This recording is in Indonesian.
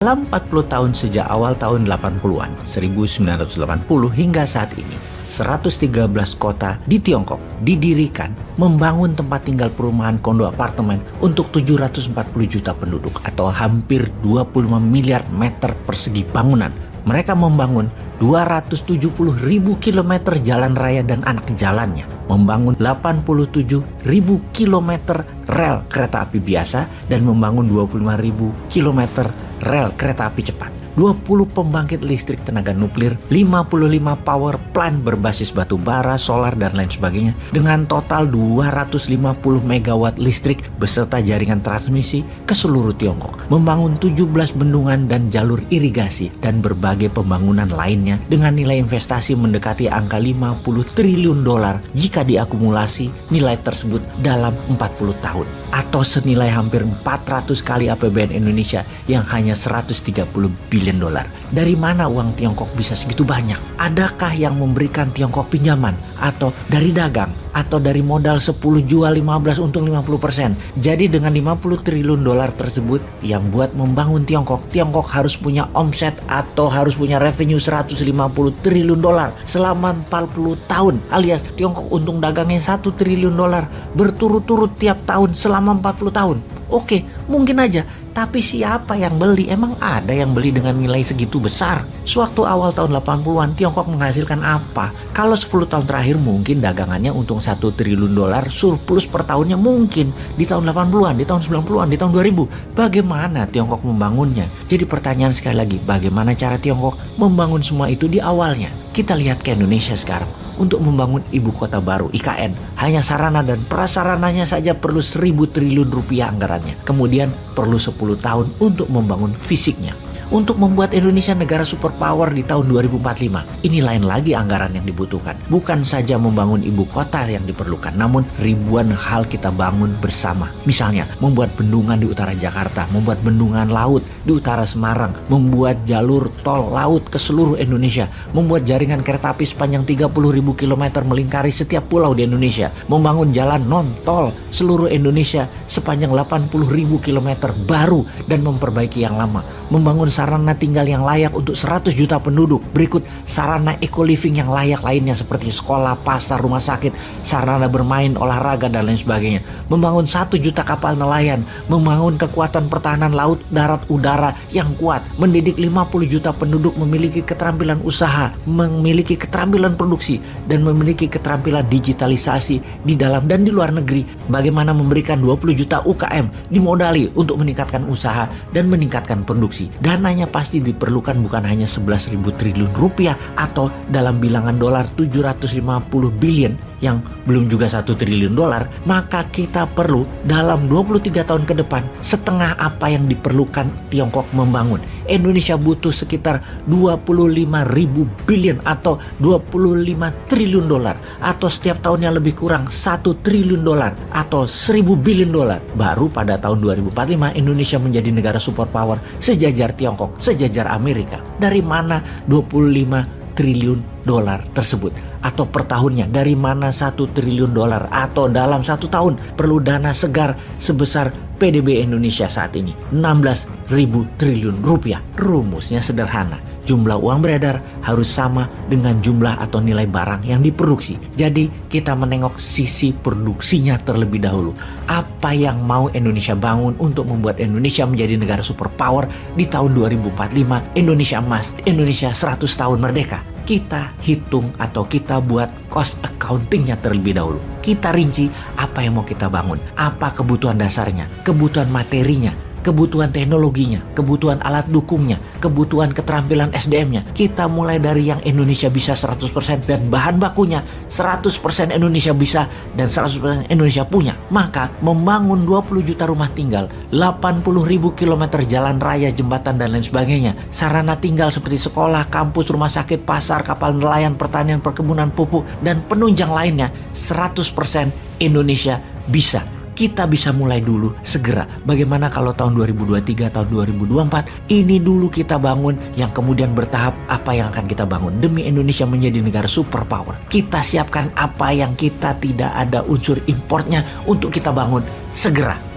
Dalam 40 tahun sejak awal tahun 80-an, 1980 hingga saat ini, 113 kota di Tiongkok didirikan membangun tempat tinggal perumahan kondo apartemen untuk 740 juta penduduk atau hampir 25 miliar meter persegi bangunan. Mereka membangun 270 ribu kilometer jalan raya dan anak jalannya, membangun 87 ribu kilometer rel kereta api biasa, dan membangun 25 ribu kilometer rel kereta api cepat, 20 pembangkit listrik tenaga nuklir, 55 power plant berbasis batu bara, solar, dan lain sebagainya, dengan total 250 megawatt listrik beserta jaringan transmisi ke seluruh Tiongkok, membangun 17 bendungan dan jalur irigasi, dan berbagai pembangunan lainnya dengan nilai investasi mendekati angka 50 triliun dolar jika diakumulasi nilai tersebut dalam 40 tahun, atau senilai hampir 400 kali APBN Indonesia yang hanya 130 bilion dolar. Dari mana uang Tiongkok bisa segitu banyak? Adakah yang memberikan Tiongkok pinjaman? Atau dari dagang? Atau dari modal 10 jual 15 untung 50%? Jadi dengan 50 triliun dolar tersebut yang buat membangun Tiongkok harus punya omset atau harus punya revenue 150 triliun dolar selama 40 tahun, alias Tiongkok untung dagangnya 1 triliun dolar berturut-turut tiap tahun selama 40 tahun. Oke, mungkin aja. Tapi siapa yang beli? Emang ada yang beli dengan nilai segitu besar? Sewaktu awal tahun 80-an, Tiongkok menghasilkan apa? Kalau 10 tahun terakhir mungkin dagangannya untung 1 triliun dolar, surplus per tahunnya mungkin di tahun 80-an, di tahun 90-an, di tahun 2000. Bagaimana Tiongkok membangunnya? Jadi pertanyaan sekali lagi, bagaimana cara Tiongkok membangun semua itu di awalnya? Kita lihat ke Indonesia sekarang. Untuk membangun ibu kota baru, IKN, hanya sarana dan prasarananya saja perlu 1.000 triliun rupiah anggarannya. Kemudian perlu 10 tahun untuk membangun fisiknya. Untuk membuat Indonesia negara superpower di tahun 2045, ini lain lagi anggaran yang dibutuhkan. Bukan saja membangun ibu kota yang diperlukan, namun ribuan hal kita bangun bersama. Misalnya, membuat bendungan di utara Jakarta, membuat bendungan laut di utara Semarang, membuat jalur tol laut ke seluruh Indonesia, membuat jaringan kereta api sepanjang 30.000 km melingkari setiap pulau di Indonesia, membangun jalan non-tol seluruh Indonesia sepanjang 80.000 km baru dan memperbaiki yang lama, membangun sarana tinggal yang layak untuk 100 juta penduduk. Berikut sarana eco-living yang layak lainnya seperti sekolah, pasar, rumah sakit, sarana bermain, olahraga, dan lain sebagainya. Membangun 1 juta kapal nelayan, membangun kekuatan pertahanan laut, darat, udara yang kuat, mendidik 50 juta penduduk memiliki keterampilan usaha, memiliki keterampilan produksi, dan memiliki keterampilan digitalisasi di dalam dan di luar negeri. Bagaimana memberikan 20 juta UKM dimodali untuk meningkatkan usaha dan meningkatkan produksi. Dananya pasti diperlukan bukan hanya 11.000 triliun rupiah atau dalam bilangan dolar 750 billion yang belum juga 1 triliun dolar, maka kita perlu dalam 23 tahun ke depan setengah apa yang diperlukan Tiongkok membangun. Indonesia butuh sekitar 25.000 billion atau 25 triliun dolar, atau setiap tahunnya lebih kurang 1 triliun dolar atau 1.000 billion dolar. Baru pada tahun 2045 Indonesia menjadi negara superpower sejajar Tiongkok, sejajar Amerika. Dari mana 25 triliun dolar tersebut? Atau per tahunnya dari mana 1 triliun dolar? Atau dalam 1 tahun perlu dana segar sebesar PDB Indonesia saat ini 16.000 triliun rupiah. Rumusnya sederhana. Jumlah uang beredar harus sama dengan jumlah atau nilai barang yang diproduksi. Jadi kita menengok sisi produksinya terlebih dahulu. Apa yang mau Indonesia bangun untuk membuat Indonesia menjadi negara superpower di tahun 2045, Indonesia emas, Indonesia 100 tahun merdeka. Kita hitung atau kita buat cost accountingnya terlebih dahulu. Kita rinci apa yang mau kita bangun, apa kebutuhan dasarnya, kebutuhan materinya, kebutuhan teknologinya, kebutuhan alat dukungnya, kebutuhan keterampilan SDM-nya. Kita mulai dari yang Indonesia bisa 100% dan bahan bakunya 100% Indonesia bisa dan 100% Indonesia punya. Maka membangun 20 juta rumah tinggal, 80.000 kilometer jalan raya, jembatan, dan lain sebagainya, sarana tinggal seperti sekolah, kampus, rumah sakit, pasar, kapal nelayan, pertanian, perkebunan, pupuk, dan penunjang lainnya, 100% Indonesia bisa. Kita bisa mulai dulu segera. Bagaimana kalau tahun 2023, tahun 2024 ini dulu kita bangun, yang kemudian bertahap apa yang akan kita bangun demi Indonesia menjadi negara superpower. Kita siapkan apa yang kita tidak ada unsur importnya untuk kita bangun segera.